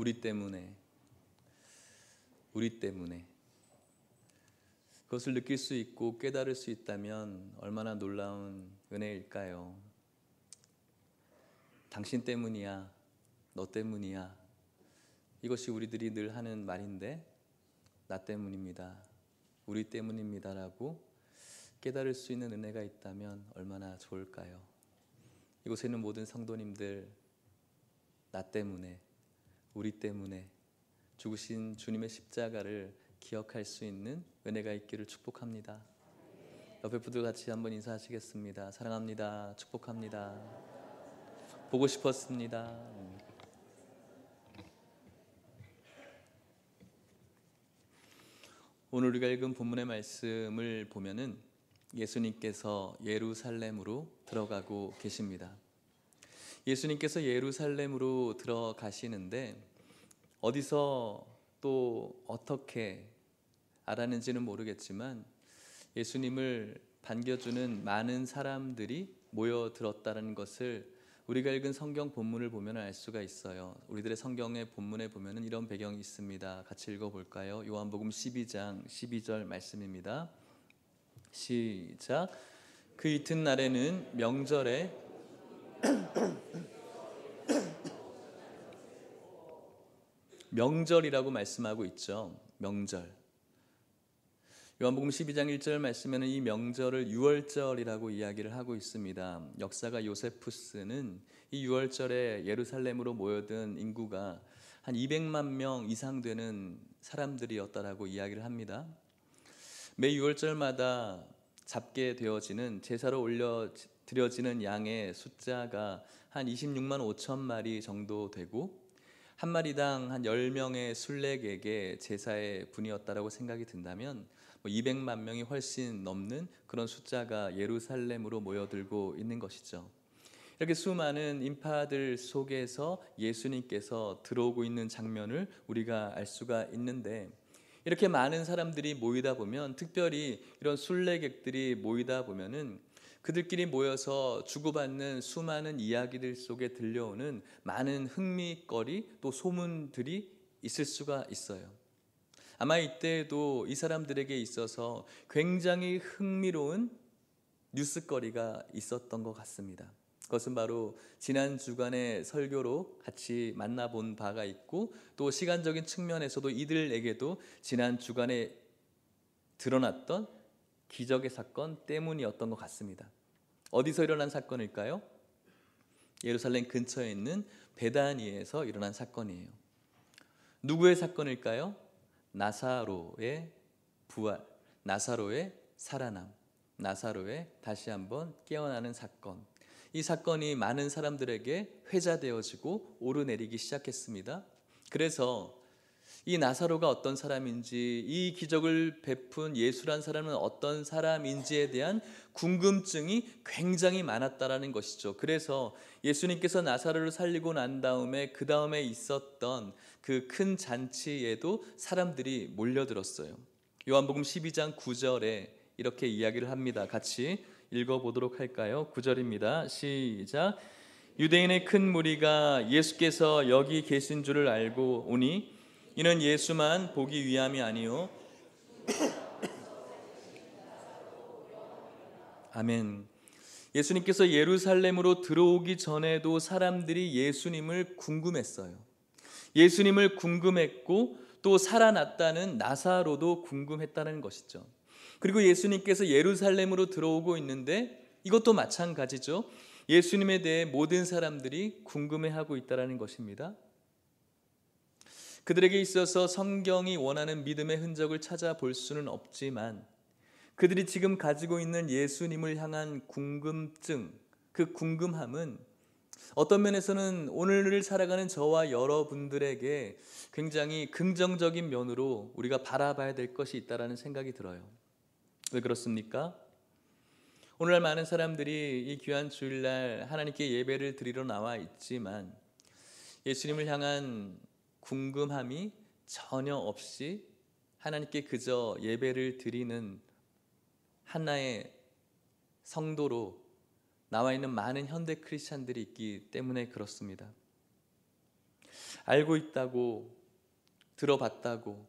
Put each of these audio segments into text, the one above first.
우리 때문에 그것을 느낄 수 있고 깨달을 수 있다면 얼마나 놀라운 은혜일까요? 당신 때문이야, 너 때문이야. 이것이 우리들이 늘 하는 말인데, 나 때문입니다, 우리 때문입니다라고 깨달을 수 있는 은혜가 있다면 얼마나 좋을까요? 이곳에 있는 모든 성도님들, 나 때문에, 우리 때문에 죽으신 주님의 십자가를 기억할 수 있는 은혜가 있기를 축복합니다. 옆에 분들 같이 한번 인사하시겠습니다. 사랑합니다. 축복합니다. 보고 싶었습니다. 오늘 우리가 읽은 본문의 말씀을 보면은 예수님께서 예루살렘으로 들어가고 계십니다. 예수님께서 예루살렘으로 들어가시는데 어디서 또 어떻게 알았는지는 모르겠지만 예수님을 반겨주는 많은 사람들이 모여들었다는 것을 우리가 읽은 성경 본문을 보면 알 수가 있어요. 우리들의 성경의 본문에 보면 이런 배경이 있습니다. 같이 읽어볼까요? 요한복음 12장 12절 말씀입니다. 시작. 그 이튿날에는 명절에 명절이라고 말씀하고 있죠. 명절. 요한복음 12장 1절 말씀에는 이 명절을 유월절이라고 이야기를 하고 있습니다. 역사가 요세푸스는 이 유월절에 예루살렘으로 모여든 인구가 한 200만 명 이상 되는 사람들이었다라고 이야기를 합니다. 매 유월절마다 잡게 되어지는 제사로 올려 드려지는 양의 숫자가 한 26만 5천 마리 정도 되고 한 마리당 한 10명의 순례객의 제사의 분이었다라고 생각이 든다면 200만 명이 훨씬 넘는 그런 숫자가 예루살렘으로 모여들고 있는 것이죠. 이렇게 수많은 인파들 속에서 예수님께서 들어오고 있는 장면을 우리가 알 수가 있는데, 이렇게 많은 사람들이 모이다 보면, 특별히 이런 순례객들이 모이다 보면은 그들끼리 모여서 주고받는 수많은 이야기들 속에 들려오는 많은 흥미거리 또 소문들이 있을 수가 있어요. 아마 이때에도 이 사람들에게 있어서 굉장히 흥미로운 뉴스거리가 있었던 것 같습니다. 그것은 바로 지난 주간의 설교로 같이 만나본 바가 있고, 또 시간적인 측면에서도 이들에게도 지난 주간에 드러났던 기적의 사건 때문이었던 것 같습니다. 어디서 일어난 사건일까요? 예루살렘 근처에 있는 베다니에서 일어난 사건이에요. 누구의 사건일까요? 나사로의 부활, 나사로의 살아남, 나사로의 다시 한번 깨어나는 사건. 이 사건이 많은 사람들에게 회자되어지고 오르내리기 시작했습니다. 그래서 이 나사로가 어떤 사람인지, 이 기적을 베푼 예수란 사람은 어떤 사람인지에 대한 궁금증이 굉장히 많았다라는 것이죠. 그래서 예수님께서 나사로를 살리고 난 다음에 그 다음에 있었던 그 큰 잔치에도 사람들이 몰려들었어요. 요한복음 12장 9절에 이렇게 이야기를 합니다. 같이 읽어보도록 할까요? 9절입니다. 시작. 유대인의 큰 무리가 예수께서 여기 계신 줄을 알고 오니 이는 예수만 보기 위함이 아니요 아멘. 예수님께서 예루살렘으로 들어오기 전에도 사람들이 예수님을 궁금했어요. 예수님을 궁금했고 또 살아났다는 나사로도 궁금했다는 것이죠. 그리고 예수님께서 예루살렘으로 들어오고 있는데 이것도 마찬가지죠. 예수님에 대해 모든 사람들이 궁금해하고 있다는 것입니다. 그들에게 있어서 성경이 원하는 믿음의 흔적을 찾아볼 수는 없지만 그들이 지금 가지고 있는 예수님을 향한 궁금증, 그 궁금함은 어떤 면에서는 오늘을 살아가는 저와 여러분들에게 굉장히 긍정적인 면으로 우리가 바라봐야 될 것이 있다는 생각이 들어요. 왜 그렇습니까? 오늘날 많은 사람들이 이 귀한 주일날 하나님께 예배를 드리러 나와 있지만 예수님을 향한 궁금함이 전혀 없이 하나님께 그저 예배를 드리는 하나의 성도로 나와 있는 많은 현대 크리스찬들이 있기 때문에 그렇습니다. 알고 있다고, 들어봤다고,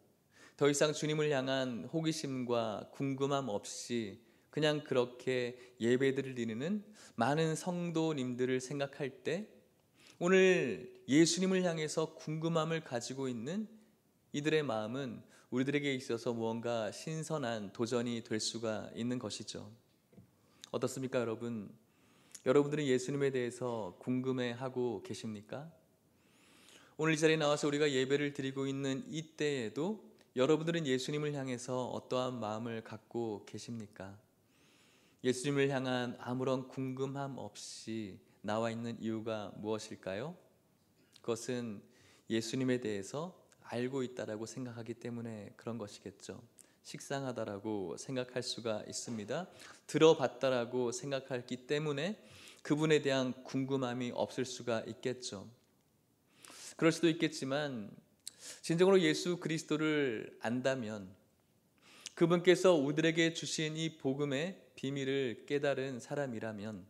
더 이상 주님을 향한 호기심과 궁금함 없이 그냥 그렇게 예배를 드리는 많은 성도님들을 생각할 때, 오늘 예수님을 향해서 궁금함을 가지고 있는 이들의 마음은 우리들에게 있어서 무언가 신선한 도전이 될 수가 있는 것이죠. 어떻습니까, 여러분? 여러분들은 예수님에 대해서 궁금해하고 계십니까? 오늘 이 자리에 나와서 우리가 예배를 드리고 있는 이때에도 여러분들은 예수님을 향해서 어떠한 마음을 갖고 계십니까? 예수님을 향한 아무런 궁금함 없이 나와 있는 이유가 무엇일까요? 그것은 예수님에 대해서 알고 있다라고 생각하기 때문에 그런 것이겠죠. 식상하다라고 생각할 수가 있습니다. 들어봤다라고 생각했기 때문에 그분에 대한 궁금함이 없을 수가 있겠죠. 그럴 수도 있겠지만 진정으로 예수 그리스도를 안다면, 그분께서 우리들에게 주신 이 복음의 비밀을 깨달은 사람이라면,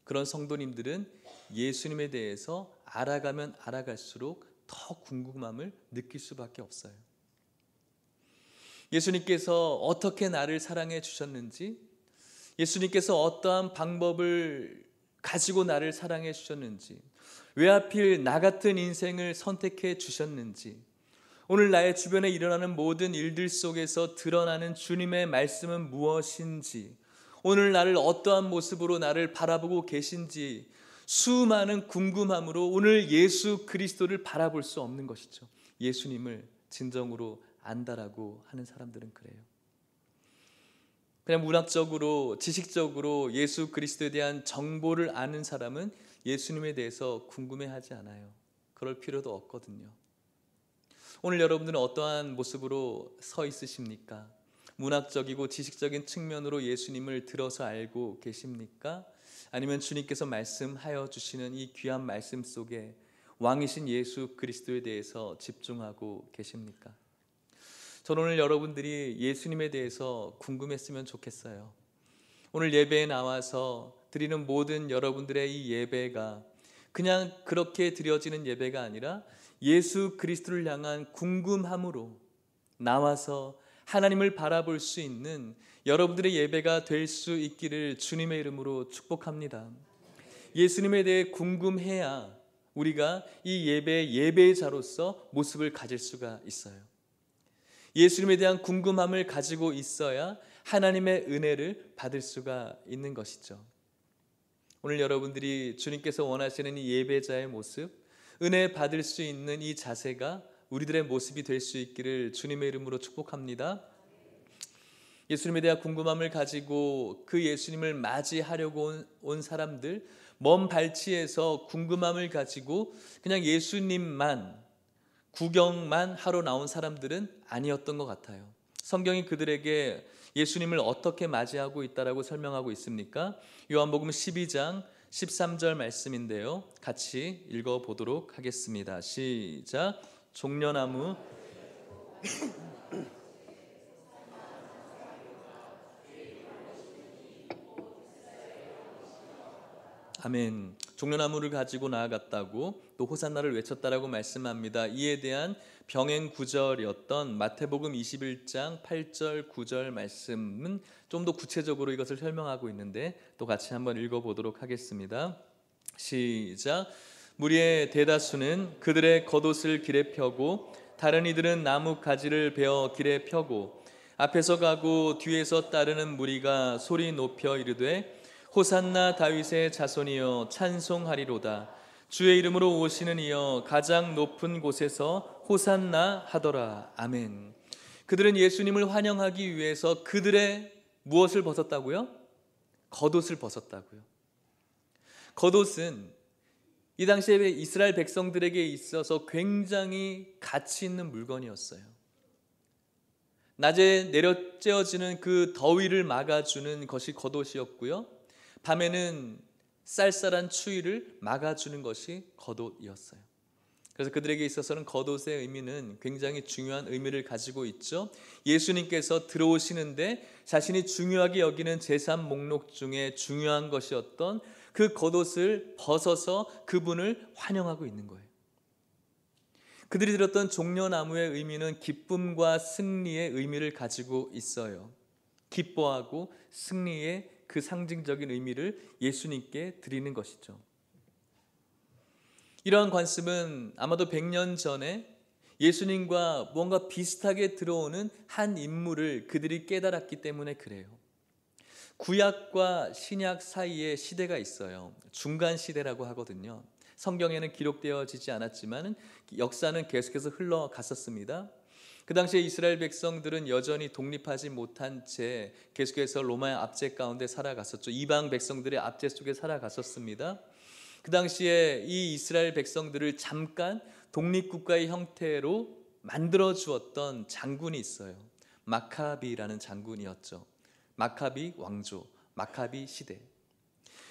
그런 성도님들은 예수님에 대해서 알아가면 알아갈수록 더 궁금함을 느낄 수밖에 없어요. 예수님께서 어떻게 나를 사랑해 주셨는지, 예수님께서 어떠한 방법을 가지고 나를 사랑해 주셨는지, 왜 하필 나 같은 인생을 선택해 주셨는지, 오늘 나의 주변에 일어나는 모든 일들 속에서 드러나는 주님의 말씀은 무엇인지, 오늘 나를 어떠한 모습으로 나를 바라보고 계신지, 수많은 궁금함으로 오늘 예수 그리스도를 바라볼 수 없는 것이죠. 예수님을 진정으로 안다라고 하는 사람들은 그래요. 그냥 문학적으로, 지식적으로 예수 그리스도에 대한 정보를 아는 사람은 예수님에 대해서 궁금해하지 않아요. 그럴 필요도 없거든요. 오늘 여러분들은 어떠한 모습으로 서 있으십니까? 문학적이고 지식적인 측면으로 예수님을 들어서 알고 계십니까? 아니면 주님께서 말씀하여 주시는 이 귀한 말씀 속에 왕이신 예수 그리스도에 대해서 집중하고 계십니까? 저는 오늘 여러분들이 예수님에 대해서 궁금했으면 좋겠어요. 오늘 예배에 나와서 드리는 모든 여러분들의 이 예배가 그냥 그렇게 드려지는 예배가 아니라 예수 그리스도를 향한 궁금함으로 나와서 하나님을 바라볼 수 있는 여러분들의 예배가 될 수 있기를 주님의 이름으로 축복합니다. 예수님에 대해 궁금해야 우리가 이 예배의 예배자로서 모습을 가질 수가 있어요. 예수님에 대한 궁금함을 가지고 있어야 하나님의 은혜를 받을 수가 있는 것이죠. 오늘 여러분들이 주님께서 원하시는 이 예배자의 모습, 은혜 받을 수 있는 이 자세가 우리들의 모습이 될 수 있기를 주님의 이름으로 축복합니다. 예수님에 대한 궁금함을 가지고 그 예수님을 맞이하려고 온 사람들, 먼 발치에서 궁금함을 가지고 그냥 예수님만 구경만 하러 나온 사람들은 아니었던 것 같아요. 성경이 그들에게 예수님을 어떻게 맞이하고 있다라고 설명하고 있습니까? 요한복음 12장 13절 말씀인데요, 같이 읽어보도록 하겠습니다. 시작. 종려나무 아멘. 종려나무를 가지고 나아갔다고, 또 호산나를 외쳤다라고 말씀합니다. 이에 대한 병행 구절이었던 마태복음 21장 8절 9절 말씀은 좀 더 구체적으로 이것을 설명하고 있는데, 또 같이 한번 읽어보도록 하겠습니다. 시작. 무리의 대다수는 그들의 겉옷을 길에 펴고 다른 이들은 나무 가지를 베어 길에 펴고, 앞에서 가고 뒤에서 따르는 무리가 소리 높여 이르되 호산나 다윗의 자손이여 찬송하리로다. 주의 이름으로 오시는 이여 가장 높은 곳에서 호산나 하더라. 아멘. 그들은 예수님을 환영하기 위해서 그들의 무엇을 벗었다고요? 겉옷을 벗었다고요. 겉옷은 이 당시에 이스라엘 백성들에게 있어서 굉장히 가치 있는 물건이었어요. 낮에 내려쬐어지는 그 더위를 막아주는 것이 겉옷이었고요, 밤에는 쌀쌀한 추위를 막아주는 것이 겉옷이었어요. 그래서 그들에게 있어서는 겉옷의 의미는 굉장히 중요한 의미를 가지고 있죠. 예수님께서 들어오시는데 자신이 중요하게 여기는 제사 목록 중에 중요한 것이었던 그 겉옷을 벗어서 그분을 환영하고 있는 거예요. 그들이 들었던 종려나무의 의미는 기쁨과 승리의 의미를 가지고 있어요. 기뻐하고 승리의 그 상징적인 의미를 예수님께 드리는 것이죠. 이러한 관습은 아마도 100년 전에 예수님과 뭔가 비슷하게 들어오는 한 인물을 그들이 깨달았기 때문에 그래요. 구약과 신약 사이에 시대가 있어요. 중간 시대라고 하거든요. 성경에는 기록되어지지 않았지만 역사는 계속해서 흘러갔었습니다. 그 당시에 이스라엘 백성들은 여전히 독립하지 못한 채 계속해서 로마의 압제 가운데 살아갔었죠. 이방 백성들의 압제 속에 살아갔었습니다. 그 당시에 이 이스라엘 백성들을 잠깐 독립국가의 형태로 만들어 주었던 장군이 있어요. 마카비라는 장군이었죠. 마카비 왕조, 마카비 시대.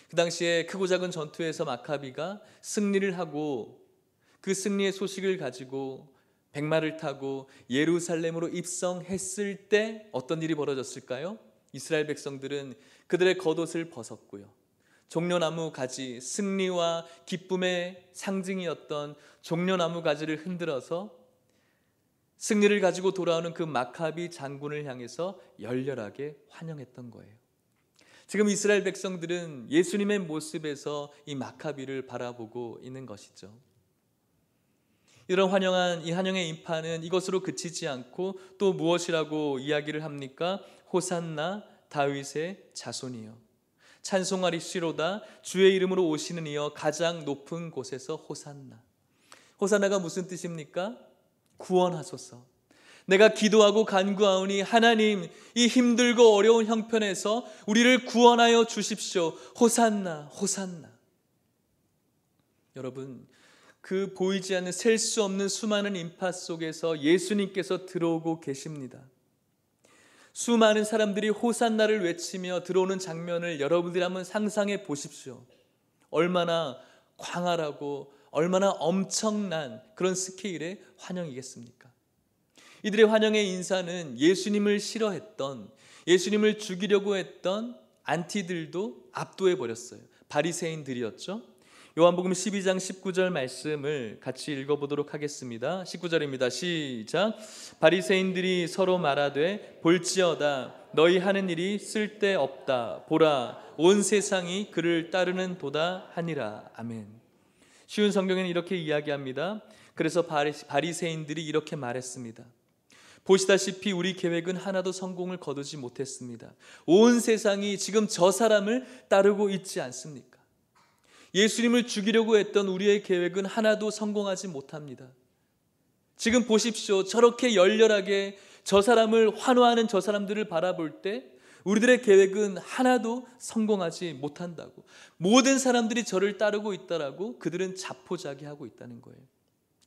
그 당시에 크고 작은 전투에서 마카비가 승리를 하고 그 승리의 소식을 가지고 백마를 타고 예루살렘으로 입성했을 때 어떤 일이 벌어졌을까요? 이스라엘 백성들은 그들의 겉옷을 벗었고요. 종려나무 가지, 승리와 기쁨의 상징이었던 종려나무 가지를 흔들어서 승리를 가지고 돌아오는 그 마카비 장군을 향해서 열렬하게 환영했던 거예요. 지금 이스라엘 백성들은 예수님의 모습에서 이 마카비를 바라보고 있는 것이죠. 이런 이 환영의 인파는 이것으로 그치지 않고 또 무엇이라고 이야기를 합니까? 호산나 다윗의 자손이요. 찬송하리시로다 주의 이름으로 오시는 이여 가장 높은 곳에서 호산나. 호산나가 무슨 뜻입니까? 구원하소서. 내가 기도하고 간구하오니 하나님 이 힘들고 어려운 형편에서 우리를 구원하여 주십시오. 호산나 호산나. 여러분, 그 보이지 않는 셀 수 없는 수많은 인파 속에서 예수님께서 들어오고 계십니다. 수많은 사람들이 호산나를 외치며 들어오는 장면을 여러분들이 한번 상상해 보십시오. 얼마나 광활하고 얼마나 엄청난 그런 스케일의 환영이겠습니까? 이들의 환영의 인사는 예수님을 싫어했던, 예수님을 죽이려고 했던 안티들도 압도해 버렸어요. 바리새인들이었죠. 요한복음 12장 19절 말씀을 같이 읽어보도록 하겠습니다. 19절입니다. 시작. 바리새인들이 서로 말하되 볼지어다 너희 하는 일이 쓸데없다. 보라 온 세상이 그를 따르는 도다 하니라. 아멘. 쉬운 성경에는 이렇게 이야기합니다. 그래서 바리새인들이 이렇게 말했습니다. 보시다시피 우리 계획은 하나도 성공을 거두지 못했습니다. 온 세상이 지금 저 사람을 따르고 있지 않습니까? 예수님을 죽이려고 했던 우리의 계획은 하나도 성공하지 못합니다. 지금 보십시오. 저렇게 열렬하게 저 사람을 환호하는 저 사람들을 바라볼 때 우리들의 계획은 하나도 성공하지 못한다고. 모든 사람들이 저를 따르고 있다라고 그들은 자포자기하고 있다는 거예요.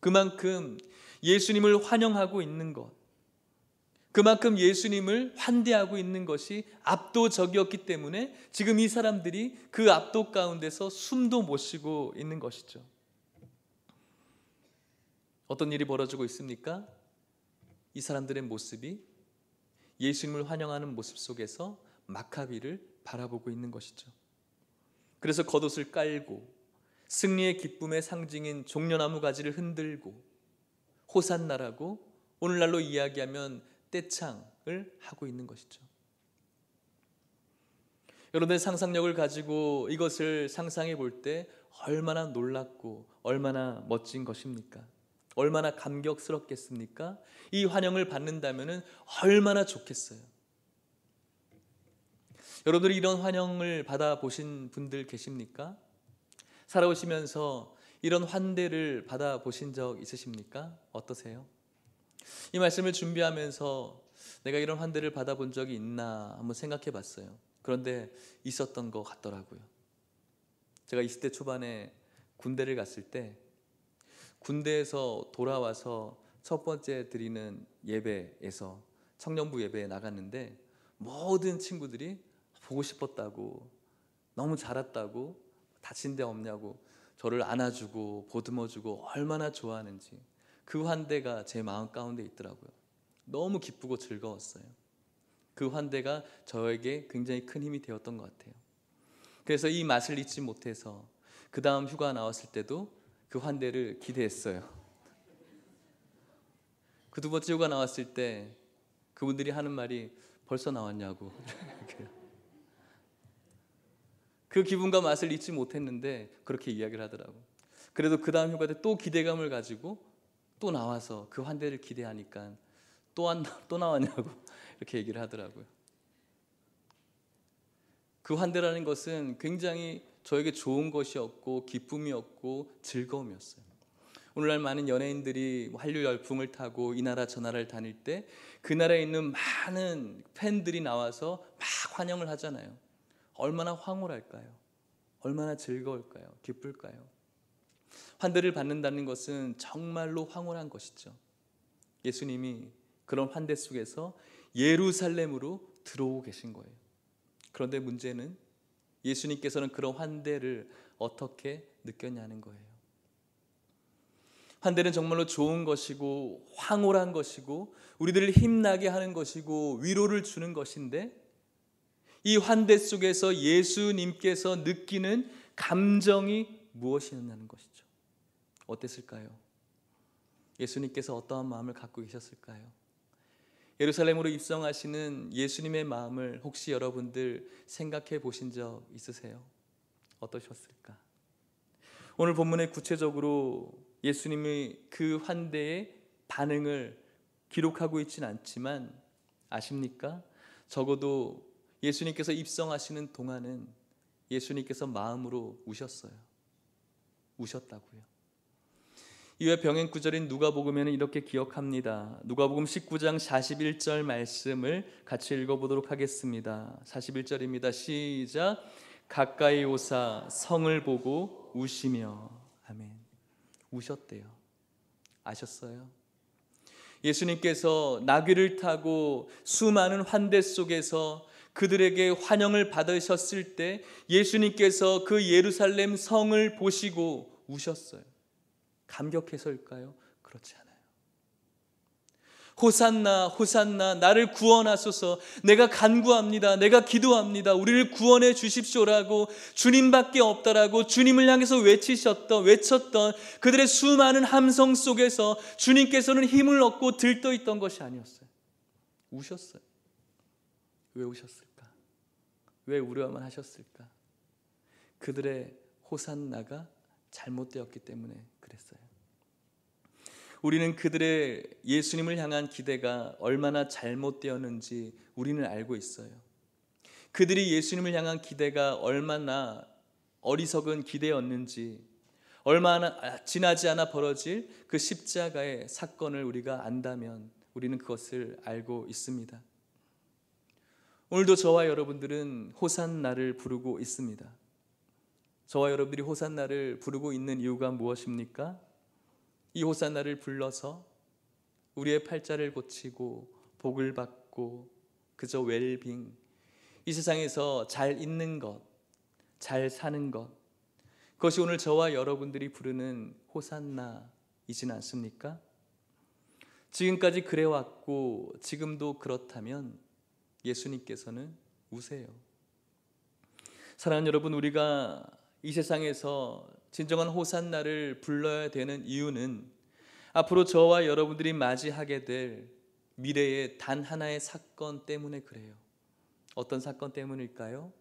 그만큼 예수님을 환영하고 있는 것, 그만큼 예수님을 환대하고 있는 것이 압도적이었기 때문에 지금 이 사람들이 그 압도 가운데서 숨도 못 쉬고 있는 것이죠. 어떤 일이 벌어지고 있습니까? 이 사람들의 모습이 예수님을 환영하는 모습 속에서 마카비를 바라보고 있는 것이죠. 그래서 겉옷을 깔고 승리의 기쁨의 상징인 종려나무 가지를 흔들고 호산나라고 오늘날로 이야기하면 떼창을 하고 있는 것이죠. 여러분의 상상력을 가지고 이것을 상상해 볼 때 얼마나 놀랍고 얼마나 멋진 것입니까? 얼마나 감격스럽겠습니까? 이 환영을 받는다면 얼마나 좋겠어요. 여러분들이 이런 환영을 받아보신 분들 계십니까? 살아오시면서 이런 환대를 받아보신 적 있으십니까? 어떠세요? 이 말씀을 준비하면서 내가 이런 환대를 받아본 적이 있나 한번 생각해 봤어요. 그런데 있었던 것 같더라고요. 제가 20대 초반에 군대를 갔을 때 군대에서 돌아와서 첫 번째 드리는 예배에서 청년부 예배에 나갔는데 모든 친구들이 보고 싶었다고, 너무 잘했다고, 다친 데 없냐고 저를 안아주고 보듬어주고 얼마나 좋아하는지 그 환대가 제 마음 가운데 있더라고요. 너무 기쁘고 즐거웠어요. 그 환대가 저에게 굉장히 큰 힘이 되었던 것 같아요. 그래서 이 맛을 잊지 못해서 그 다음 휴가 나왔을 때도 그 환대를 기대했어요. 그 두 번째 휴가 나왔을 때 그분들이 하는 말이 벌써 나왔냐고. 그 기분과 맛을 잊지 못했는데 그렇게 이야기를 하더라고. 그래도 그 다음 휴가 때 또 기대감을 가지고 또 나와서 그 환대를 기대하니까 또 나왔냐고 이렇게 얘기를 하더라고요. 그 환대라는 것은 굉장히 저에게 좋은 것이었고 기쁨이었고 즐거움이었어요. 오늘날 많은 연예인들이 한류 열풍을 타고 이 나라 저 나라를 다닐 때 그 나라에 있는 많은 팬들이 나와서 막 환영을 하잖아요. 얼마나 황홀할까요? 얼마나 즐거울까요? 기쁠까요? 환대를 받는다는 것은 정말로 황홀한 것이죠. 예수님이 그런 환대 속에서 예루살렘으로 들어오고 계신 거예요. 그런데 문제는 예수님께서는 그런 환대를 어떻게 느꼈냐는 거예요. 환대는 정말로 좋은 것이고 황홀한 것이고 우리들을 힘나게 하는 것이고 위로를 주는 것인데 이 환대 속에서 예수님께서 느끼는 감정이 무엇이었냐는 것이죠. 어땠을까요? 예수님께서 어떠한 마음을 갖고 계셨을까요? 예루살렘으로 입성하시는 예수님의 마음을 혹시 여러분들 생각해 보신 적 있으세요? 어떠셨을까? 오늘 본문에 구체적으로 예수님이 그 환대의 반응을 기록하고 있지는 않지만 아십니까? 적어도 예수님께서 입성하시는 동안은 예수님께서 마음으로 우셨어요. 우셨다고요. 이외 병행 구절인 누가복음에는 이렇게 기억합니다. 누가복음 19장 41절 말씀을 같이 읽어보도록 하겠습니다. 41절입니다. 시작. 가까이 오사 성을 보고 우시며. 아멘. 우셨대요. 아셨어요? 예수님께서 나귀를 타고 수많은 환대 속에서 그들에게 환영을 받으셨을 때 예수님께서 그 예루살렘 성을 보시고 우셨어요. 감격해서일까요? 그렇지 않아요. 호산나 호산나 나를 구원하소서, 내가 간구합니다, 내가 기도합니다, 우리를 구원해 주십시오라고 주님밖에 없다라고 주님을 향해서 외쳤던 그들의 수많은 함성 속에서 주님께서는 힘을 얻고 들떠있던 것이 아니었어요. 우셨어요. 왜 우셨을까? 왜 우려만 하셨을까? 그들의 호산나가 잘못되었기 때문에 그랬어요. 우리는 그들의 예수님을 향한 기대가 얼마나 잘못되었는지 우리는 알고 있어요. 그들이 예수님을 향한 기대가 얼마나 어리석은 기대였는지, 얼마나 지나지 않아 벌어질 그 십자가의 사건을 우리가 안다면 우리는 그것을 알고 있습니다. 오늘도 저와 여러분들은 호산나를 부르고 있습니다. 저와 여러분들이 호산나를 부르고 있는 이유가 무엇입니까? 이 호산나를 불러서 우리의 팔자를 고치고 복을 받고 그저 웰빙, 이 세상에서 잘 있는 것, 잘 사는 것, 그것이 오늘 저와 여러분들이 부르는 호산나이진 않습니까? 지금까지 그래왔고 지금도 그렇다면 예수님께서는 우세요. 사랑하는 여러분, 우리가 이 세상에서 진정한 호산나를 불러야 되는 이유는 앞으로 저와 여러분들이 맞이하게 될 미래의 단 하나의 사건 때문에 그래요. 어떤 사건 때문일까요?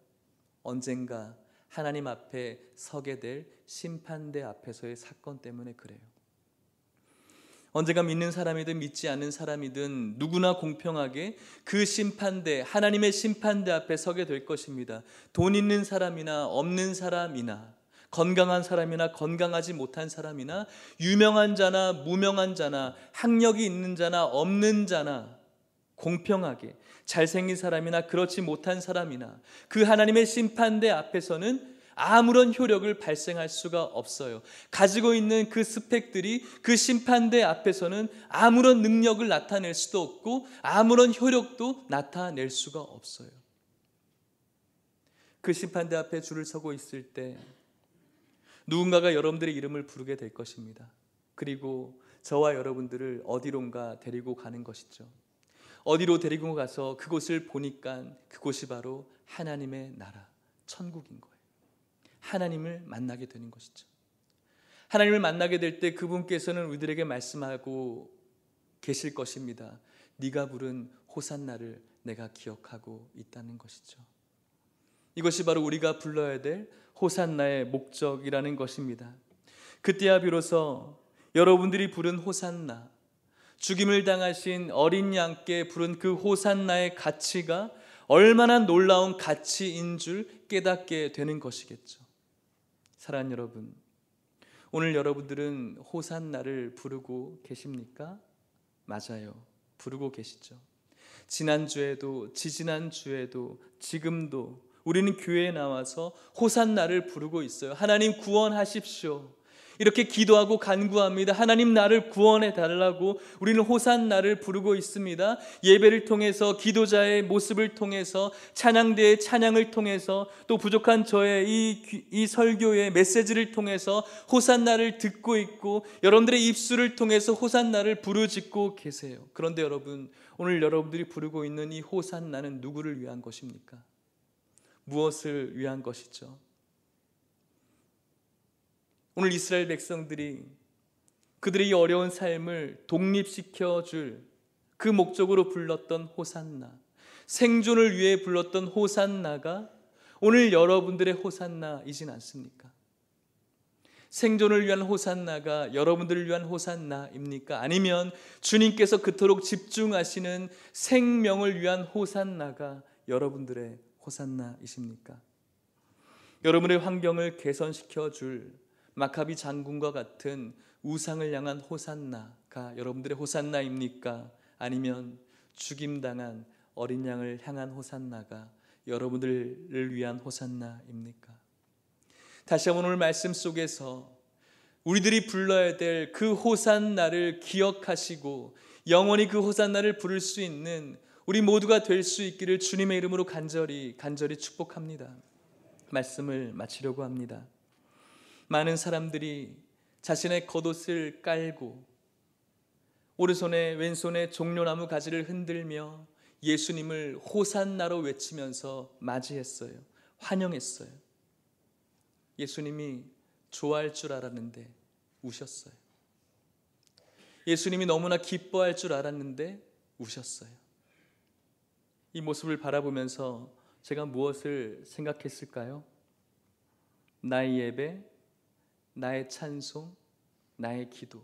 언젠가 하나님 앞에 서게 될 심판대 앞에서의 사건 때문에 그래요. 언젠가 믿는 사람이든 믿지 않는 사람이든 누구나 공평하게 그 심판대, 하나님의 심판대 앞에 서게 될 것입니다. 돈 있는 사람이나 없는 사람이나, 건강한 사람이나 건강하지 못한 사람이나, 유명한 자나 무명한 자나, 학력이 있는 자나 없는 자나, 공평하게 잘생긴 사람이나 그렇지 못한 사람이나 그 하나님의 심판대 앞에서는 아무런 효력을 발생할 수가 없어요. 가지고 있는 그 스펙들이 그 심판대 앞에서는 아무런 능력을 나타낼 수도 없고 아무런 효력도 나타낼 수가 없어요. 그 심판대 앞에 줄을 서고 있을 때 누군가가 여러분들의 이름을 부르게 될 것입니다. 그리고 저와 여러분들을 어디론가 데리고 가는 것이죠. 어디로 데리고 가서 그곳을 보니까 그곳이 바로 하나님의 나라, 천국인 거예요. 하나님을 만나게 되는 것이죠. 하나님을 만나게 될 때 그분께서는 우리들에게 말씀하고 계실 것입니다. 네가 부른 호산나를 내가 기억하고 있다는 것이죠. 이것이 바로 우리가 불러야 될 호산나의 목적이라는 것입니다. 그때야 비로소 여러분들이 부른 호산나, 죽임을 당하신 어린 양께 부른 그 호산나의 가치가 얼마나 놀라운 가치인 줄 깨닫게 되는 것이겠죠. 사랑하는 여러분, 오늘 여러분들은 호산나를 부르고 계십니까? 맞아요. 부르고 계시죠. 지난주에도 지지난주에도 지금도 우리는 교회에 나와서 호산나를 부르고 있어요. 하나님 구원하십시오. 이렇게 기도하고 간구합니다. 하나님 나를 구원해 달라고 우리는 호산나를 부르고 있습니다. 예배를 통해서, 기도자의 모습을 통해서, 찬양대의 찬양을 통해서, 또 부족한 저의 이 설교의 메시지를 통해서 호산나를 듣고 있고, 여러분들의 입술을 통해서 호산나를 부르짖고 계세요. 그런데 여러분, 오늘 여러분들이 부르고 있는 이 호산나는 누구를 위한 것입니까? 무엇을 위한 것이죠? 오늘 이스라엘 백성들이 그들의 이 어려운 삶을 독립시켜 줄 그 목적으로 불렀던 호산나, 생존을 위해 불렀던 호산나가 오늘 여러분들의 호산나이진 않습니까? 생존을 위한 호산나가 여러분들을 위한 호산나입니까? 아니면 주님께서 그토록 집중하시는 생명을 위한 호산나가 여러분들의 호산나이십니까? 여러분의 환경을 개선시켜 줄 마카비 장군과 같은 우상을 향한 호산나가 여러분들의 호산나입니까? 아니면 죽임당한 어린 양을 향한 호산나가 여러분들을 위한 호산나입니까? 다시 한번 오늘 말씀 속에서 우리들이 불러야 될 그 호산나를 기억하시고 영원히 그 호산나를 부를 수 있는 우리 모두가 될 수 있기를 주님의 이름으로 간절히 축복합니다. 말씀을 마치려고 합니다. 많은 사람들이 자신의 겉옷을 깔고 오른손에 왼손에 종려나무 가지를 흔들며 예수님을 호산나로 외치면서 맞이했어요. 환영했어요. 예수님이 좋아할 줄 알았는데 우셨어요. 예수님이 너무나 기뻐할 줄 알았는데 우셨어요. 이 모습을 바라보면서 제가 무엇을 생각했을까요? 나의 예배, 나의 찬송, 나의 기도.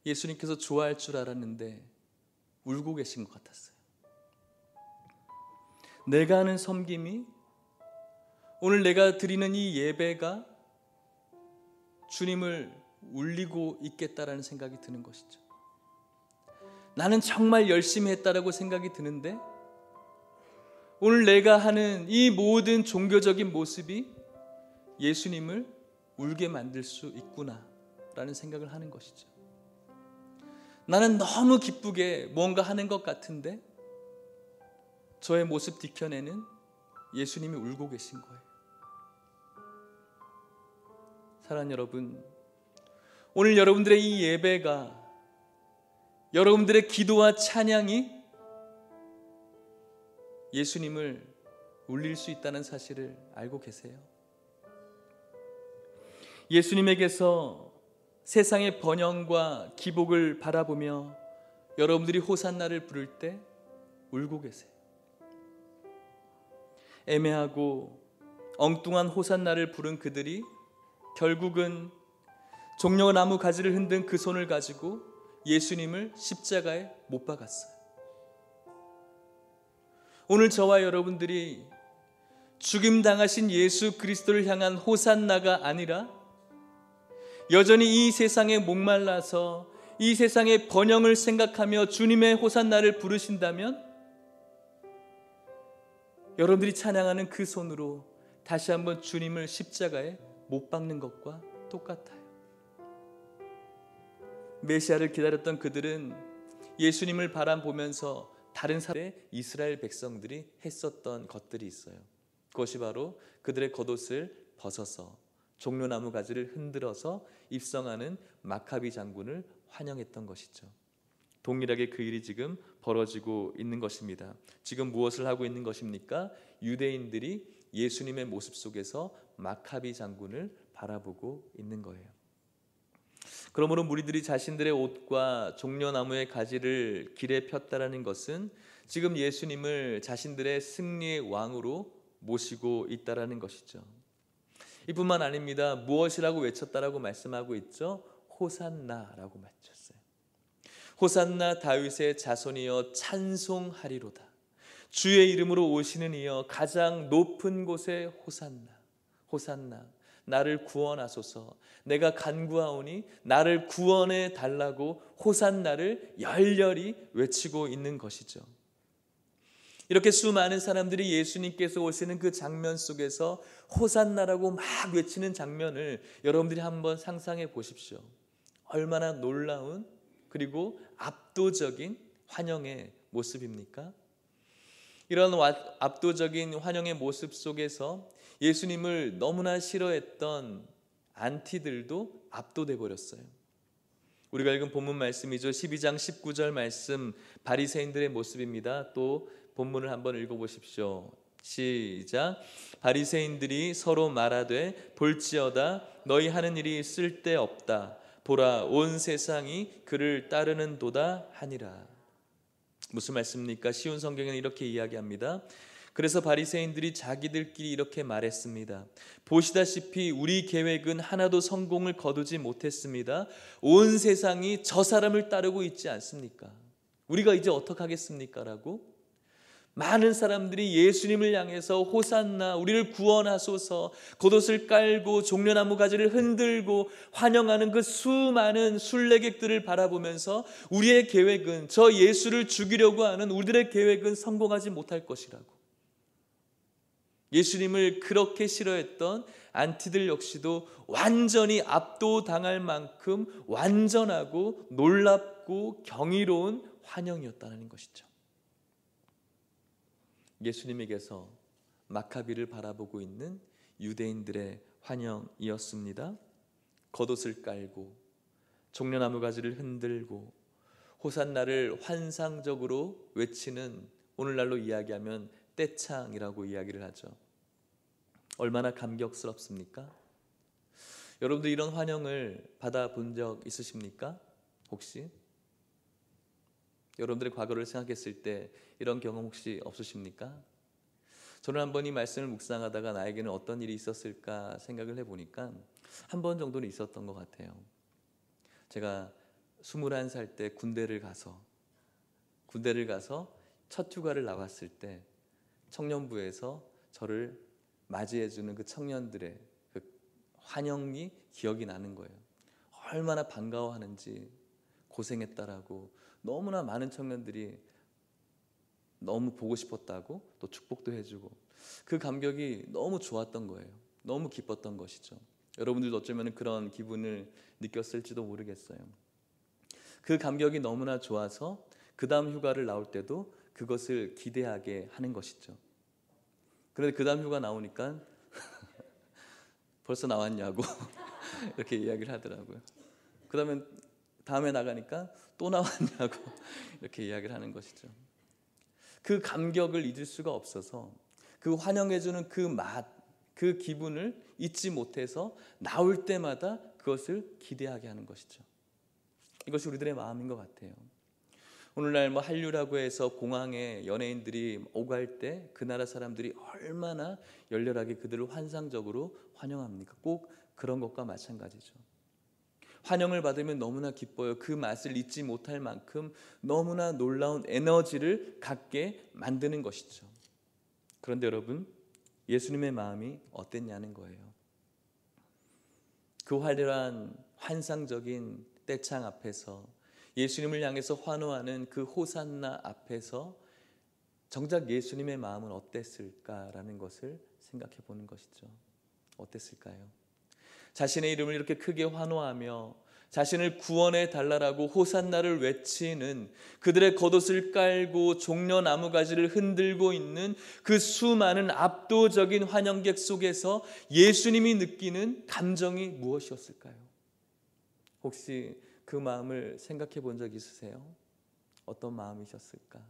예수님께서 좋아할 줄 알았는데 울고 계신 것 같았어요. 내가 하는 섬김이, 오늘 내가 드리는 이 예배가 주님을 울리고 있겠다라는 생각이 드는 것이죠. 나는 정말 열심히 했다라고 생각이 드는데 오늘 내가 하는 이 모든 종교적인 모습이 예수님을 울게 만들 수 있구나라는 생각을 하는 것이죠. 나는 너무 기쁘게 뭔가 하는 것 같은데 저의 모습 뒤편에는 예수님이 울고 계신 거예요. 사랑하는 여러분, 오늘 여러분들의 이 예배가, 여러분들의 기도와 찬양이 예수님을 울릴 수 있다는 사실을 알고 계세요? 예수님에게서 세상의 번영과 기복을 바라보며 여러분들이 호산나를 부를 때 울고 계세요. 애매하고 엉뚱한 호산나를 부른 그들이 결국은 종려나무 가지를 흔든 그 손을 가지고 예수님을 십자가에 못 박았어요. 오늘 저와 여러분들이 죽임당하신 예수 그리스도를 향한 호산나가 아니라 여전히 이 세상에 목말라서 이 세상의 번영을 생각하며 주님의 호산나를 부르신다면 여러분들이 찬양하는 그 손으로 다시 한번 주님을 십자가에 못 박는 것과 똑같아요. 메시아를 기다렸던 그들은 예수님을 바라보면서 다른 사람의 이스라엘 백성들이 했었던 것들이 있어요. 그것이 바로 그들의 겉옷을 벗어서 종려나무 가지를 흔들어서 입성하는 마카비 장군을 환영했던 것이죠. 동일하게 그 일이 지금 벌어지고 있는 것입니다. 지금 무엇을 하고 있는 것입니까? 유대인들이 예수님의 모습 속에서 마카비 장군을 바라보고 있는 거예요. 그러므로 무리들이 자신들의 옷과 종려나무의 가지를 길에 폈다라는 것은 지금 예수님을 자신들의 승리의 왕으로 모시고 있다라는 것이죠. 이뿐만 아닙니다. 무엇이라고 외쳤다라고 말씀하고 있죠? 호산나라고 외쳤어요. 호산나 다윗의 자손이여 찬송하리로다. 주의 이름으로 오시는 이여 가장 높은 곳에 호산나. 호산나 나를 구원하소서. 내가 간구하오니 나를 구원해 달라고 호산나를 열렬히 외치고 있는 것이죠. 이렇게 수많은 사람들이 예수님께서 오시는 그 장면 속에서 호산나라고 막 외치는 장면을 여러분들이 한번 상상해 보십시오. 얼마나 놀라운 그리고 압도적인 환영의 모습입니까? 이런 압도적인 환영의 모습 속에서 예수님을 너무나 싫어했던 안티들도 압도돼 버렸어요. 우리가 읽은 본문 말씀이죠. 12장 19절 말씀, 바리새인들의 모습입니다. 또 본문을 한번 읽어보십시오. 시작. 바리새인들이 서로 말하되 볼지어다 너희 하는 일이 쓸데없다. 보라 온 세상이 그를 따르는도다 하니라. 무슨 말씀입니까? 쉬운 성경에는 이렇게 이야기합니다. 그래서 바리새인들이 자기들끼리 이렇게 말했습니다. 보시다시피 우리 계획은 하나도 성공을 거두지 못했습니다. 온 세상이 저 사람을 따르고 있지 않습니까? 우리가 이제 어떡하겠습니까? 라고 많은 사람들이 예수님을 향해서 호산나 우리를 구원하소서 겉옷을 깔고 종려나무 가지를 흔들고 환영하는 그 수많은 순례객들을 바라보면서 우리의 계획은 저 예수를 죽이려고 하는 우리들의 계획은 성공하지 못할 것이라고 예수님을 그렇게 싫어했던 안티들 역시도 완전히 압도당할 만큼 완전하고 놀랍고 경이로운 환영이었다는 것이죠. 예수님에게서 마카비를 바라보고 있는 유대인들의 환영이었습니다. 겉옷을 깔고 종려나무 가지를 흔들고 호산나를 환상적으로 외치는 오늘날로 이야기하면 떼창이라고 이야기를 하죠. 얼마나 감격스럽습니까? 여러분들 이런 환영을 받아본 적 있으십니까? 혹시? 여러분들의 과거를 생각했을 때 이런 경험 혹시 없으십니까? 저는 한번 이 말씀을 묵상하다가 나에게는 어떤 일이 있었을까 생각을 해보니까 한 번 정도는 있었던 것 같아요. 제가 21살 때 군대를 가서 첫 휴가를 나왔을 때 청년부에서 저를 맞이해주는 그 청년들의 그 환영이 기억이 나는 거예요. 얼마나 반가워하는지 고생했다라고 너무나 많은 청년들이 너무 보고 싶었다고 또 축복도 해주고 그 감격이 너무 좋았던 거예요. 너무 기뻤던 것이죠. 여러분들도 어쩌면 그런 기분을 느꼈을지도 모르겠어요. 그 감격이 너무나 좋아서 그 다음 휴가를 나올 때도 그것을 기대하게 하는 것이죠. 그런데 그 다음 휴가 나오니까 벌써 나왔냐고 이렇게 이야기를 하더라고요. 그 다음에 나가니까 또 나왔냐고 이렇게 이야기를 하는 것이죠. 그 감격을 잊을 수가 없어서 그 환영해주는 그 맛, 그 기분을 잊지 못해서 나올 때마다 그것을 기대하게 하는 것이죠. 이것이 우리들의 마음인 것 같아요. 오늘날 한류라고 해서 공항에 연예인들이 오갈 때 그 나라 사람들이 얼마나 열렬하게 그들을 환상적으로 환영합니까? 꼭 그런 것과 마찬가지죠. 환영을 받으면 너무나 기뻐요. 그 맛을 잊지 못할 만큼 너무나 놀라운 에너지를 갖게 만드는 것이죠. 그런데 여러분, 예수님의 마음이 어땠냐는 거예요. 그 화려한 환상적인 떼창 앞에서 예수님을 향해서 환호하는 그 호산나 앞에서 정작 예수님의 마음은 어땠을까라는 것을 생각해 보는 것이죠. 어땠을까요? 자신의 이름을 이렇게 크게 환호하며 자신을 구원해 달라라고 호산나를 외치는 그들의 겉옷을 깔고 종려나무 가지를 흔들고 있는 그 수많은 압도적인 환영객 속에서 예수님이 느끼는 감정이 무엇이었을까요? 혹시 그 마음을 생각해 본 적 있으세요? 어떤 마음이셨을까?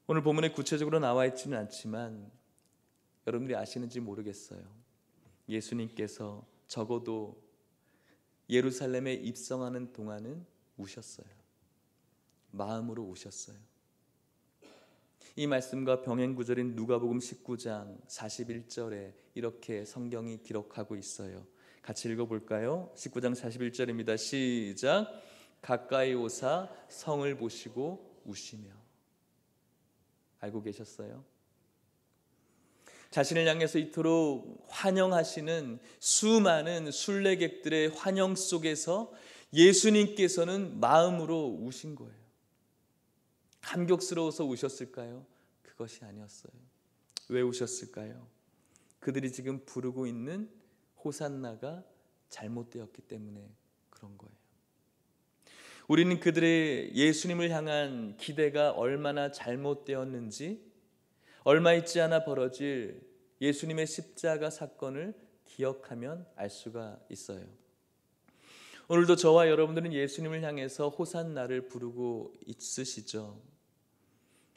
오늘 본문에 구체적으로 나와 있지는 않지만 여러분들이 아시는지 모르겠어요. 예수님께서 적어도 예루살렘에 입성하는 동안은 우셨어요. 마음으로 우셨어요. 이 말씀과 병행 구절인 누가복음 19장 41절에 이렇게 성경이 기록하고 있어요. 같이 읽어볼까요? 19장 41절입니다. 시작. 가까이 오사 성을 보시고 우시며. 알고 계셨어요? 자신을 향해서 이토록 환영하시는 수많은 순례객들의 환영 속에서 예수님께서는 마음으로 우신 거예요. 감격스러워서 우셨을까요? 그것이 아니었어요. 왜 우셨을까요? 그들이 지금 부르고 있는 호산나가 잘못되었기 때문에 그런 거예요. 우리는 그들의 예수님을 향한 기대가 얼마나 잘못되었는지, 얼마 있지 않아 벌어질 예수님의 십자가 사건을 기억하면 알 수가 있어요. 오늘도 저와 여러분들은 예수님을 향해서 호산나를 부르고 있으시죠?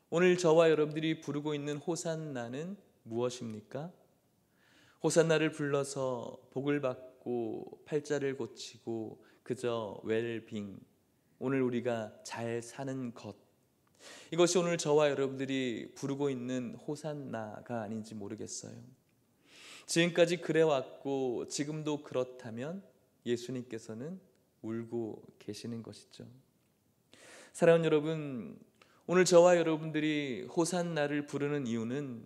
오늘 저와 여러분들이 부르고 있는 호산나는 무엇입니까? 호산나를 불러서 복을 받고 팔자를 고치고 그저 웰빙, 오늘 우리가 잘 사는 것, 이것이 오늘 저와 여러분들이 부르고 있는 호산나가 아닌지 모르겠어요. 지금까지 그래왔고 지금도 그렇다면 예수님께서는 울고 계시는 것이죠. 사랑하는 여러분, 오늘 저와 여러분들이 호산나를 부르는 이유는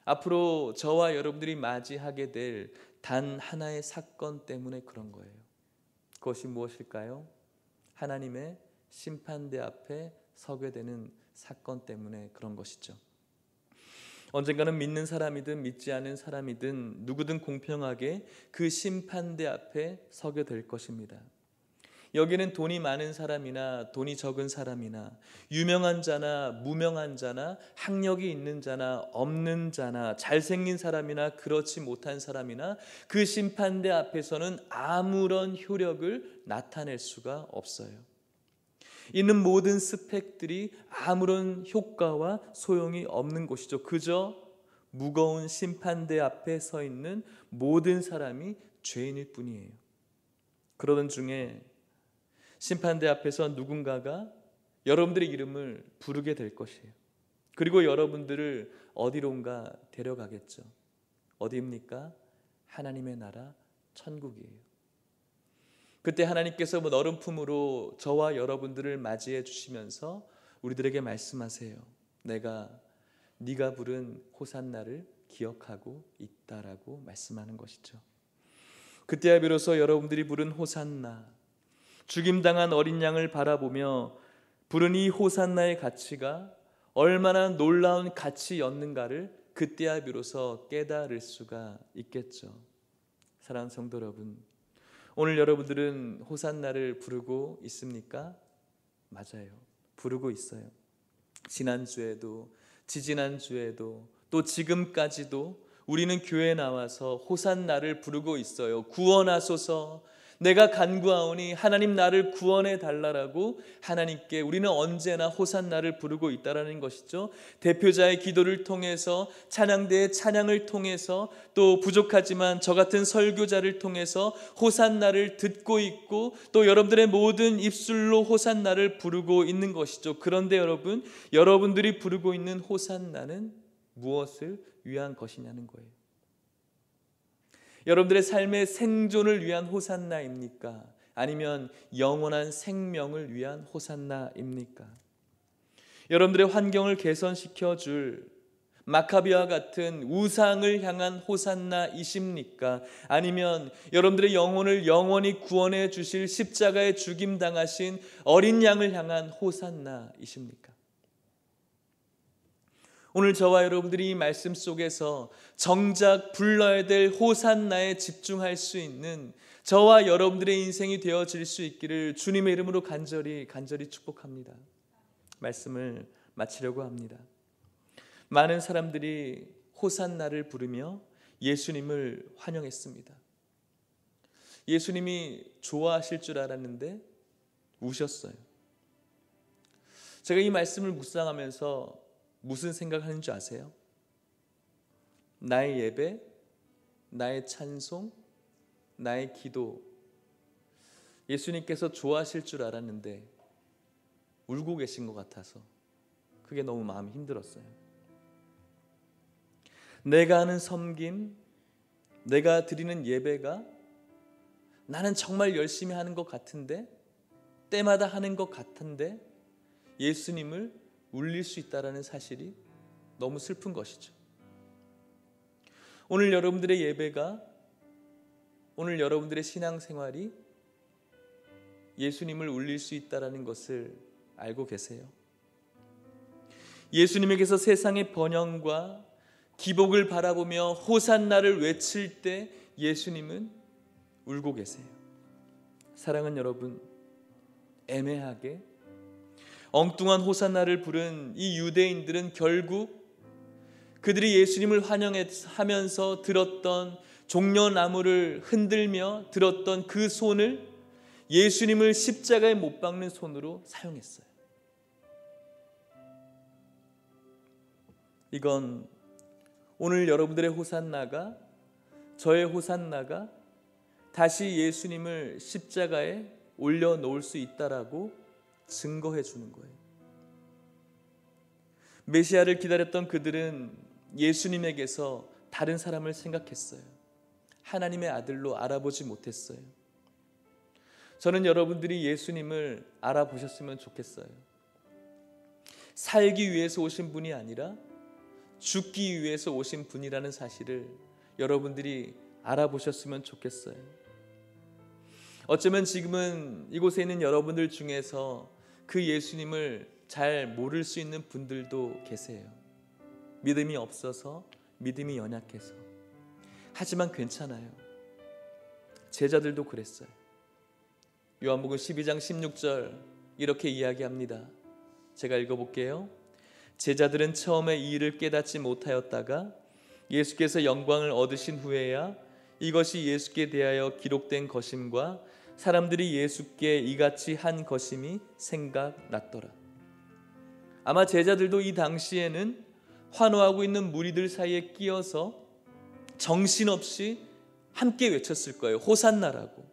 앞으로 저와 여러분들이 맞이하게 될 단 하나의 사건 때문에 그런 거예요. 그것이 무엇일까요? 하나님의 심판대 앞에 서게 되는 사건 때문에 그런 것이죠. 언젠가는 믿는 사람이든 믿지 않은 사람이든 누구든 공평하게 그 심판대 앞에 서게 될 것입니다. 여기는 돈이 많은 사람이나 돈이 적은 사람이나 유명한 자나 무명한 자나 학력이 있는 자나 없는 자나 잘생긴 사람이나 그렇지 못한 사람이나 그 심판대 앞에서는 아무런 효력을 나타낼 수가 없어요. 있는 모든 스펙들이 아무런 효과와 소용이 없는 곳이죠. 그저 무거운 심판대 앞에 서 있는 모든 사람이 죄인일 뿐이에요. 그러던 중에 심판대 앞에서 누군가가 여러분들의 이름을 부르게 될 것이에요. 그리고 여러분들을 어디론가 데려가겠죠. 어디입니까? 하나님의 나라 천국이에요. 그때 하나님께서 너른 품으로 저와 여러분들을 맞이해 주시면서 우리들에게 말씀하세요. 내가 네가 부른 호산나를 기억하고 있다라고 말씀하는 것이죠. 그때야 비로소 여러분들이 부른 호산나, 죽임당한 어린 양을 바라보며 부른 이 호산나의 가치가 얼마나 놀라운 가치였는가를 그때야 비로소 깨달을 수가 있겠죠. 사랑하는 성도 여러분, 오늘 여러분들은 호산나를 부르고 있습니까? 맞아요. 부르고 있어요. 지난주에도 지지난주에도 또 지금까지도 우리는 교회에 나와서 호산나를 부르고 있어요. 구원하소서, 내가 간구하오니 하나님 나를 구원해 달라라고 하나님께 우리는 언제나 호산나를 부르고 있다라는 것이죠. 대표자의 기도를 통해서, 찬양대의 찬양을 통해서, 또 부족하지만 저 같은 설교자를 통해서 호산나를 듣고 있고 또 여러분들의 모든 입술로 호산나를 부르고 있는 것이죠. 그런데 여러분, 여러분들이 부르고 있는 호산나는 무엇을 위한 것이냐는 거예요. 여러분들의 삶의 생존을 위한 호산나입니까? 아니면 영원한 생명을 위한 호산나입니까? 여러분들의 환경을 개선시켜 줄 마카비와 같은 우상을 향한 호산나이십니까? 아니면 여러분들의 영혼을 영원히 구원해 주실 십자가에 죽임당하신 어린 양을 향한 호산나이십니까? 오늘 저와 여러분들이 이 말씀 속에서 정작 불러야 될 호산나에 집중할 수 있는 저와 여러분들의 인생이 되어질 수 있기를 주님의 이름으로 간절히 축복합니다. 말씀을 마치려고 합니다. 많은 사람들이 호산나를 부르며 예수님을 환영했습니다. 예수님이 좋아하실 줄 알았는데 우셨어요. 제가 이 말씀을 묵상하면서 무슨 생각하는 줄 아세요? 나의 예배, 나의 찬송, 나의 기도, 예수님께서 좋아하실 줄 알았는데 울고 계신 것 같아서 그게 너무 마음이 힘들었어요. 내가 하는 섬김, 내가 드리는 예배가 나는 정말 열심히 하는 것 같은데, 때마다 하는 것 같은데 예수님을 울릴 수 있다는 사실이 너무 슬픈 것이죠. 오늘 여러분들의 예배가, 오늘 여러분들의 신앙생활이 예수님을 울릴 수 있다는 것을 알고 계세요? 예수님에게서 세상의 번영과 기복을 바라보며 호산나를 외칠 때 예수님은 울고 계세요. 사랑하는 여러분, 애매하게 엉뚱한 호산나를 부른 이 유대인들은 결국 그들이 예수님을 환영하면서 들었던 종려나무를 흔들며 들었던 그 손을 예수님을 십자가에 못 박는 손으로 사용했어요. 이건 오늘 여러분들의 호산나가, 저의 호산나가 다시 예수님을 십자가에 올려놓을 수 있다라고 증거해 주는 거예요. 메시아를 기다렸던 그들은 예수님에게서 다른 사람을 생각했어요. 하나님의 아들로 알아보지 못했어요. 저는 여러분들이 예수님을 알아보셨으면 좋겠어요. 살기 위해서 오신 분이 아니라 죽기 위해서 오신 분이라는 사실을 여러분들이 알아보셨으면 좋겠어요. 어쩌면 지금은 이곳에 있는 여러분들 중에서 그 예수님을 잘 모를 수 있는 분들도 계세요. 믿음이 없어서, 믿음이 연약해서. 하지만 괜찮아요. 제자들도 그랬어요. 요한복음 12장 16절 이렇게 이야기합니다. 제가 읽어볼게요. 제자들은 처음에 이 일을 깨닫지 못하였다가 예수께서 영광을 얻으신 후에야 이것이 예수께 대하여 기록된 것임과 사람들이 예수께 이같이 한 것임이 생각났더라. 아마 제자들도 이 당시에는 환호하고 있는 무리들 사이에 끼어서 정신없이 함께 외쳤을 거예요. 호산나라고.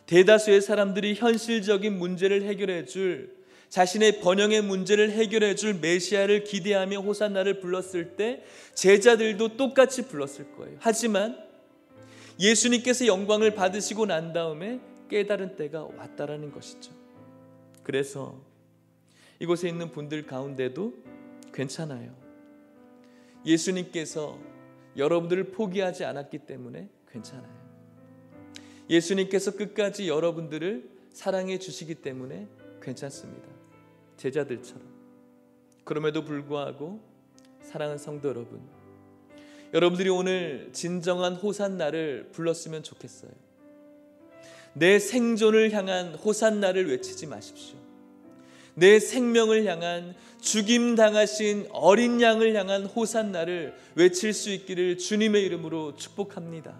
대다수의 사람들이 현실적인 문제를 해결해 줄, 자신의 번영의 문제를 해결해 줄 메시아를 기대하며 호산나를 불렀을 때 제자들도 똑같이 불렀을 거예요. 하지만 예수님께서 영광을 받으시고 난 다음에 깨달은 때가 왔다라는 것이죠. 그래서 이곳에 있는 분들 가운데도 괜찮아요. 예수님께서 여러분들을 포기하지 않았기 때문에 괜찮아요. 예수님께서 끝까지 여러분들을 사랑해 주시기 때문에 괜찮습니다. 제자들처럼. 그럼에도 불구하고 사랑하는 성도 여러분, 여러분들이 오늘 진정한 호산나를 불렀으면 좋겠어요. 내 생존을 향한 호산나를 외치지 마십시오. 내 생명을 향한, 죽임당하신 어린 양을 향한 호산나를 외칠 수 있기를 주님의 이름으로 축복합니다.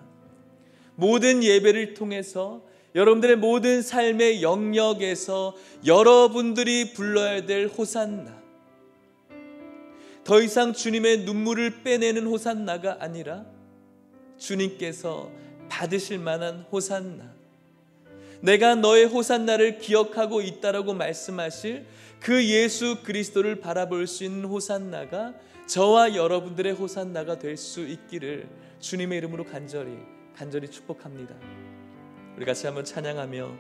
모든 예배를 통해서 여러분들의 모든 삶의 영역에서 여러분들이 불러야 될 호산나, 더 이상 주님의 눈물을 빼내는 호산나가 아니라 주님께서 받으실 만한 호산나, 내가 너의 호산나를 기억하고 있다라고 말씀하실 그 예수 그리스도를 바라볼 수 있는 호산나가 저와 여러분들의 호산나가 될 수 있기를 주님의 이름으로 간절히 축복합니다. 우리 같이 한번 찬양하며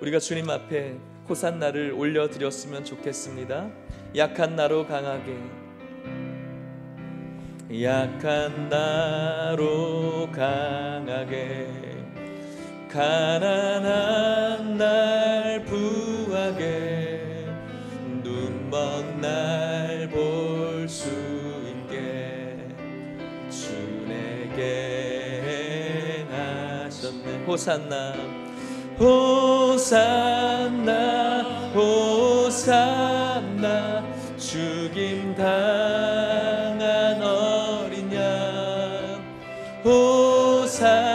우리가 주님 앞에 호산나를 올려드렸으면 좋겠습니다. 약한 나로 강하게, 약한 나로 강하게, 가난한 날 부하게, 눈먼 날 볼 수 있게 주 내게 행하셨네. 호산나 호산나 호산나, 죽임 당한 어린 양. 호산나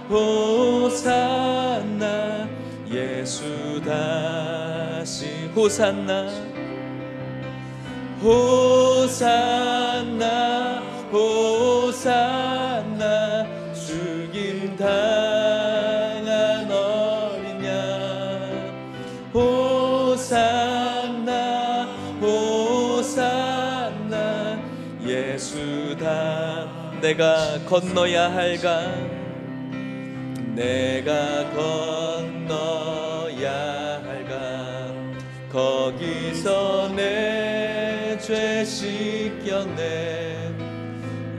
호산나, 예수 다시. 호산나 호산나 호산나, 죽임 당한 어린 예수다. 내가 건너야 할 강, 내가 건너야 할 강, 거기서 내 죄 씻겼네.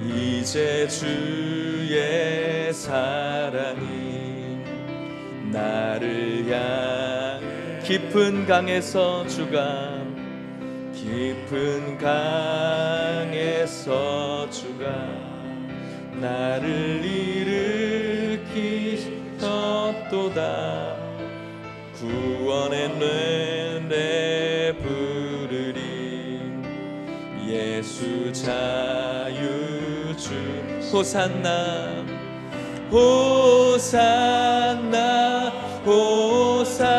이제 주의 사랑이 나를 향, 깊은 강에서 주가, 깊은 강에서 주가 나를 일으키셨도다. 구원의 노래 부르리. 예수 자유주. 호산나 호산나 호산나.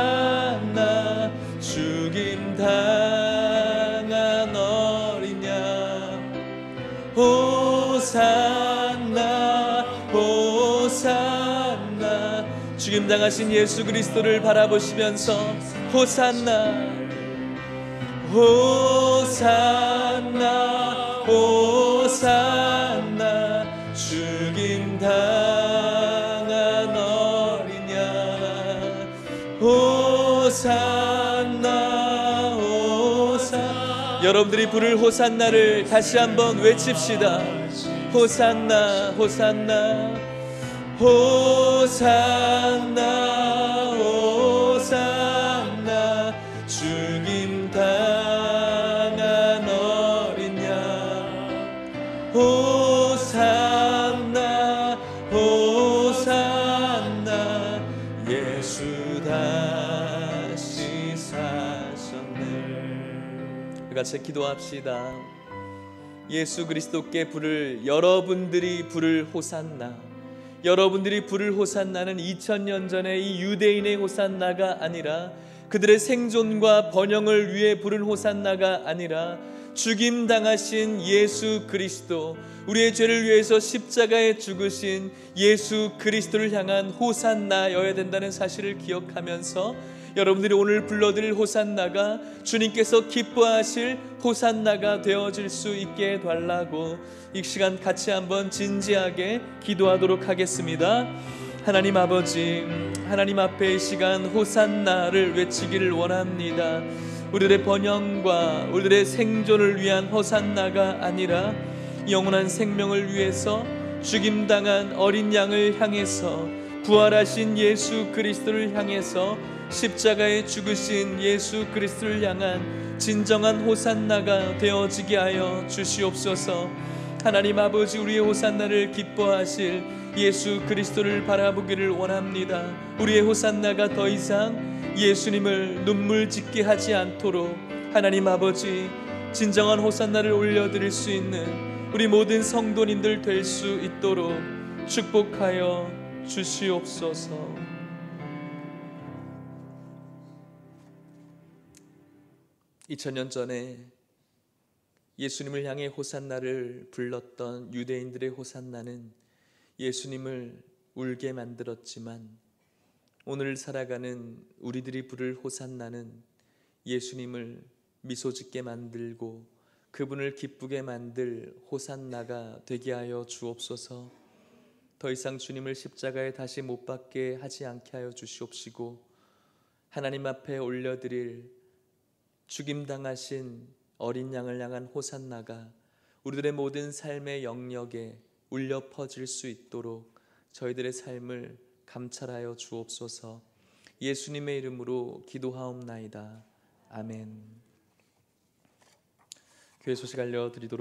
죽임 당한 어린 양. 호산나 호산나. 죽임 당하신 예수 그리스도를 바라보시면서 호산나 호산나 호산나. 죽임 당한 어린 양. 호산나 호산나. 여러분들이 부를 호산나를 다시 한번 외칩시다. 호산나 호산나 호산나 호산나. 죽임 당한 어린 양. 호산나 호산나. 예수 다시 사셨네. 우리 같이 기도합시다. 예수 그리스도께 부를, 여러분들이 부를 호산나, 여러분들이 부를 호산나는 2000년 전에 이 유대인의 호산나가 아니라, 그들의 생존과 번영을 위해 부른 호산나가 아니라, 죽임 당하신 예수 그리스도, 우리의 죄를 위해서 십자가에 죽으신 예수 그리스도를 향한 호산나여야 된다는 사실을 기억하면서 여러분들이 오늘 불러드릴 호산나가 주님께서 기뻐하실 호산나가 되어질 수 있게 해달라고 이 시간 같이 한번 진지하게 기도하도록 하겠습니다. 하나님 아버지, 하나님 앞에 이 시간 호산나를 외치기를 원합니다. 우리들의 번영과 우리들의 생존을 위한 호산나가 아니라 영원한 생명을 위해서 죽임당한 어린 양을 향해서, 부활하신 예수 그리스도를 향해서, 십자가에 죽으신 예수 그리스도를 향한 진정한 호산나가 되어지게 하여 주시옵소서. 하나님 아버지, 우리의 호산나를 기뻐하실 예수 그리스도를 바라보기를 원합니다. 우리의 호산나가 더 이상 예수님을 눈물 짓게 하지 않도록 하나님 아버지, 진정한 호산나를 올려드릴 수 있는 우리 모든 성도님들 될 수 있도록 축복하여 주시옵소서. 2000년 전에 예수님을 향해 호산나를 불렀던 유대인들의 호산나는 예수님을 울게 만들었지만, 오늘 살아가는 우리들이 부를 호산나는 예수님을 미소 짓게 만들고 그분을 기쁘게 만들 호산나가 되게 하여 주옵소서. 더 이상 주님을 십자가에 다시 못 박게 하지 않게 하여 주시옵시고, 하나님 앞에 올려드릴 죽임당하신 어린 양을 향한 호산나가 우리들의 모든 삶의 영역에 울려 퍼질 수 있도록 저희들의 삶을 감찰하여 주옵소서. 예수님의 이름으로 기도하옵나이다. 아멘. 교회 소식 알려드리도록